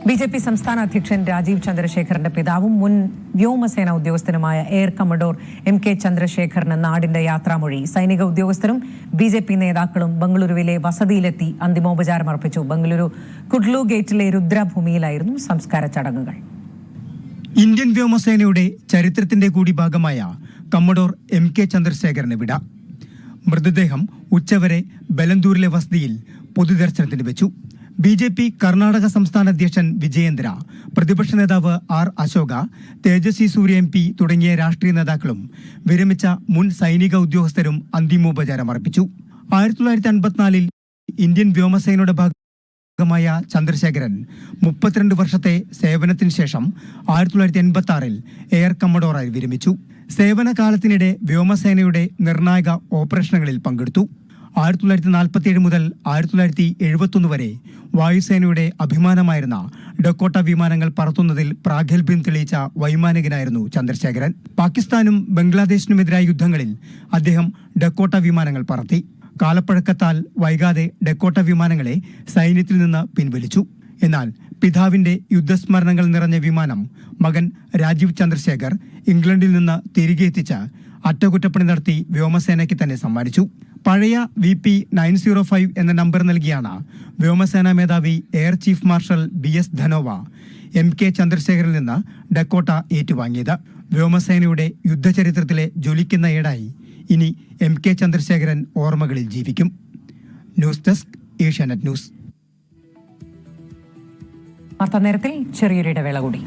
BJP സംസ്ഥാന അധ്യക്ഷൻ രാജീവ് ചന്ദ്രശേഖറിന്റെ പിതാവും മുൻ വ്യോമസേന ഉദ്യോഗസ്ഥനുമായ എയർ കമ്മഡോർ MK ചന്ദ്രശേഖറിന് നാടിന്റെ യാത്രാമൊഴി. സൈനിക ഉദ്യോഗസ്ഥരും ബിജെപി നേതാക്കളും ബംഗളൂരുവിലെ വസതിയിലെത്തി അന്തിമോപചാരം അർപ്പിച്ചു. ബംഗളൂരു കുഡ്ലു ഗേറ്റിലെ രുദ്രഭൂമിയിലായിരുന്നു സംസ്കാര ചടങ്ങുകൾ. ഇന്ത്യൻ വ്യോമസേനയുടെ ചരിത്രത്തിന്റെ കൂടി ഭാഗമായ കമ്മഡോർ MK ചന്ദ്രശേഖറിന് വിട. മൃതദേഹം ഉച്ചവരെ ബലന്തൂരിലെ വസതിയിൽ പൊതുദർശനത്തിന് വെച്ചു. BJP കർണാടക സംസ്ഥാന അധ്യക്ഷൻ വിജയേന്ദ്ര, പ്രതിപക്ഷ നേതാവ് R അശോക, തേജസ്വി സൂര്യ MP തുടങ്ങിയ രാഷ്ട്രീയ നേതാക്കളും വിരമിച്ച മുൻ സൈനിക ഉദ്യോഗസ്ഥരും അന്തിമോപചാരം അർപ്പിച്ചു. 1954 ഇന്ത്യൻ വ്യോമസേനയുടെ ഭാഗമായ ചന്ദ്രശേഖരൻ 32 വർഷത്തെ സേവനത്തിന് ശേഷം 1986 എയർ കമ്മഡോറായി വിരമിച്ചു. സേവനകാലത്തിനിടെ വ്യോമസേനയുടെ നിർണായക ഓപ്പറേഷനുകളിൽ പങ്കെടുത്തു. 1947 മുതൽ 1971 വരെ വായുസേനയുടെ അഭിമാനമായിരുന്ന ഡക്കോട്ട വിമാനങ്ങൾ പറത്തുന്നതിൽ പ്രാഗൽഭ്യം തെളിയിച്ച വൈമാനികനായിരുന്നു ചന്ദ്രശേഖരൻ. പാകിസ്ഥാനും ബംഗ്ലാദേശിനുമെതിരായ യുദ്ധങ്ങളിൽ അദ്ദേഹം ഡക്കോട്ട വിമാനങ്ങൾ പറത്തി. കാലപ്പഴക്കത്താൽ വൈകാതെ ഡക്കോട്ട വിമാനങ്ങളെ സൈന്യത്തിൽ നിന്ന് പിൻവലിച്ചു. എന്നാൽ പിതാവിന്റെ യുദ്ധസ്മരണകൾ നിറഞ്ഞ വിമാനം മകൻ രാജീവ് ചന്ദ്രശേഖർ ഇംഗ്ലണ്ടിൽ നിന്ന് തിരികെ എത്തിച്ച് അറ്റകുറ്റപ്പണി നടത്തി വ്യോമസേനയ്ക്ക് തന്നെ സമ്മാനിച്ചു. പഴയ VP 905 എന്ന നമ്പർ നൽകിയാണ് വ്യോമസേനാ മേധാവി air chief marshal BS Dhanoa MK ചന്ദ്രശേഖറിൽ നിന്ന് ഡക്കോട്ട ഏറ്റുവാങ്ങിയത്. വ്യോമസേനയുടെ യുദ്ധചരിത്രത്തിലെ ജ്വലിക്കുന്ന ഏടായി ഇനി MK ചന്ദ്രശേഖരൻ ഓർമ്മകളിൽ ജീവിക്കും. News desk, Asianet news. വാർത്താ നേരത്തിൽ ചെറിയൊരു ഇടവേള കൂടി.